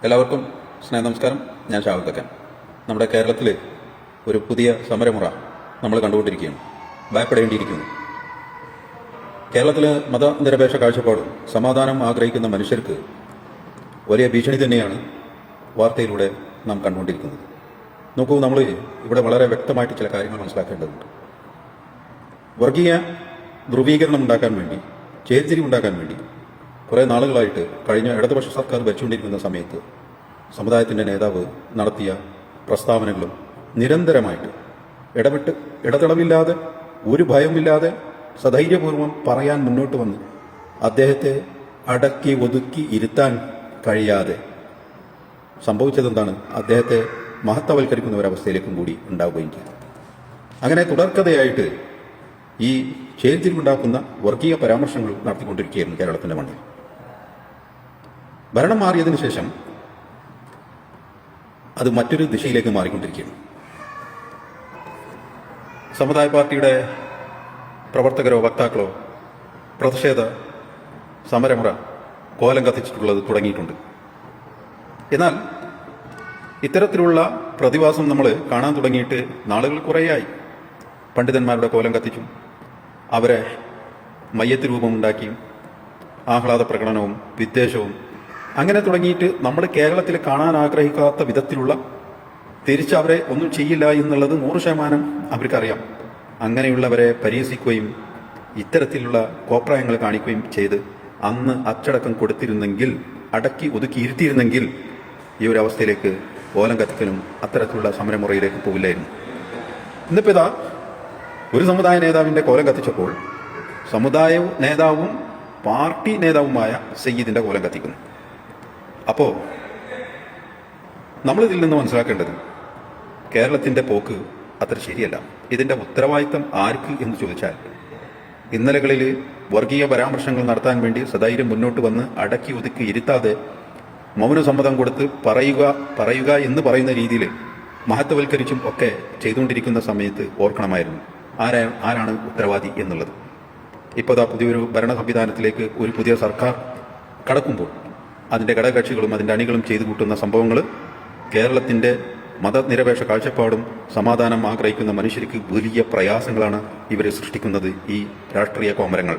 എല്ലാവർക്കും നമസ്കാരം. ഞാൻ ഷാവുൽ. നമ്മുടെ കേരളത്തിൽ ഒരു പുതിയ സമരമുറ നമ്മൾ കണ്ടുകൊണ്ടിരിക്കുകയാണ്. ഭയപ്പെടേണ്ടിയിരിക്കുന്നു. കേരളത്തിൽ മതനിരപേക്ഷ കാഴ്ചപ്പാടും സമാധാനം ആഗ്രഹിക്കുന്ന മനുഷ്യർക്ക് വലിയ ഭീഷണി തന്നെയാണ് വാർത്തയിലൂടെ നാം കണ്ടുകൊണ്ടിരിക്കുന്നത്. നോക്കൂ, നമ്മൾ ഇവിടെ വളരെ വ്യക്തമായിട്ട് ചില കാര്യങ്ങൾ മനസ്സിലാക്കേണ്ടതുണ്ട്. വർഗീയ ധ്രുവീകരണം ഉണ്ടാക്കാൻ വേണ്ടി, ചേരിതിരിവ് ഉണ്ടാക്കാൻ വേണ്ടി കുറേ നാളുകളായിട്ട് കഴിഞ്ഞ ഇടതുപക്ഷ സർക്കാർ ഭരിച്ചുകൊണ്ടിരിക്കുന്ന സമയത്ത് സമുദായത്തിൻ്റെ നേതാവ് നടത്തിയ പ്രസ്താവനകളും നിരന്തരമായിട്ട് ഇടതടവില്ലാതെ ഒരു ഭയമില്ലാതെ സധൈര്യപൂർവ്വം പറയാൻ മുന്നോട്ട് വന്ന് അദ്ദേഹത്തെ അടക്കി ഒതുക്കി ഇരുത്താൻ കഴിയാതെ സംഭവിച്ചതെന്താണ്? അദ്ദേഹത്തെ മഹത്വവൽക്കരിക്കുന്ന ഒരവസ്ഥയിലേക്കും കൂടി ഉണ്ടാവുകയും ചെയ്തു. അങ്ങനെ തുടർക്കഥയായിട്ട് ഈ ചേരിതിരിവുണ്ടാക്കുന്ന വർഗീയ പരാമർശങ്ങൾ നടത്തിക്കൊണ്ടിരിക്കുകയായിരുന്നു കേരളത്തിൻ്റെ മണ്ണിൽ. ഭരണം മാറിയതിനു ശേഷം അത് മറ്റൊരു ദിശയിലേക്ക് മാറിക്കൊണ്ടിരിക്കുകയാണ്. സമുദായ പാർട്ടിയുടെ പ്രവർത്തകരോ വക്താക്കളോ പ്രതിഷേധ സമരമുറ കോലം കത്തിച്ചിട്ടുള്ളത് തുടങ്ങിയിട്ടുണ്ട്. എന്നാൽ ഇത്തരത്തിലുള്ള പ്രതിഭാസം നമ്മൾ കാണാൻ തുടങ്ങിയിട്ട് നാളുകൾ കുറേയായി. പണ്ഡിതന്മാരുടെ കോലം കത്തിച്ചും അവരെ മയ്യത്ത് രൂപമുണ്ടാക്കിയും ആഹ്ലാദ പ്രകടനവും വിദ്വേഷവും അങ്ങനെ തുടങ്ങിയിട്ട് നമ്മൾ കേരളത്തിൽ കാണാൻ ആഗ്രഹിക്കാത്ത വിധത്തിലുള്ള തിരിച്ച് അവരെ ഒന്നും ചെയ്യില്ല എന്നുള്ളത് 100% അവർക്കറിയാം. അങ്ങനെയുള്ളവരെ പരിഹസിക്കുകയും ഇത്തരത്തിലുള്ള കോപ്രായങ്ങൾ കാണിക്കുകയും ചെയ്ത് അന്ന് അച്ചടക്കം കൊടുത്തിരുന്നെങ്കിൽ, അടക്കി ഒതുക്കി ഇരുത്തിയിരുന്നെങ്കിൽ ഈ ഒരു അവസ്ഥയിലേക്ക് കോലം കത്തിക്കലും അത്തരത്തിലുള്ള സമരമുറയിലേക്ക് പോവില്ലായിരുന്നു. ഇന്നിപ്പോൾ ഇതാ ഒരു സമുദായ നേതാവിൻ്റെ കോലം കത്തിച്ചപ്പോൾ സമുദായ നേതാവും പാർട്ടി നേതാവുമായ സയ്യിദിൻ്റെ കോലം കത്തിക്കുന്നു. അപ്പോൾ നമ്മളിതിൽ നിന്ന് മനസ്സിലാക്കേണ്ടത് കേരളത്തിൻ്റെ പോക്ക് അത്ര ശരിയല്ല. ഇതിൻ്റെ ഉത്തരവാദിത്തം ആർക്ക് എന്ന് ചോദിച്ചാൽ, ഇന്നലകളിൽ വർഗീയ പരാമർശങ്ങൾ നടത്താൻ വേണ്ടി സധൈര്യം മുന്നോട്ട് വന്ന് അടക്കി ഒതുക്കി ഇരുത്താതെ മൗനസമ്മതം കൊടുത്ത് പറയുക എന്ന് പറയുന്ന രീതിയിൽ മഹത്വവൽക്കരിച്ചും ഒക്കെ ചെയ്തുകൊണ്ടിരിക്കുന്ന സമയത്ത് ഓർക്കണമായിരുന്നു ആരാണ് ഉത്തരവാദി എന്നുള്ളത്. ഇപ്പോൾ പുതിയൊരു ഭരണ സംവിധാനത്തിലേക്ക് ഒരു പുതിയ സർക്കാർ കടക്കുമ്പോൾ അതിൻ്റെ ഘടകകക്ഷികളും അതിൻ്റെ അണികളും ചെയ്തു കൂട്ടുന്ന സംഭവങ്ങൾ കേരളത്തിൻ്റെ മതനിരപേക്ഷ കാഴ്ചപ്പാടും സമാധാനം ആഗ്രഹിക്കുന്ന മനുഷ്യർക്ക് വലിയ പ്രയാസങ്ങളാണ് ഇവരെ സൃഷ്ടിക്കുന്നത്, ഈ രാഷ്ട്രീയ കോമരങ്ങൾ.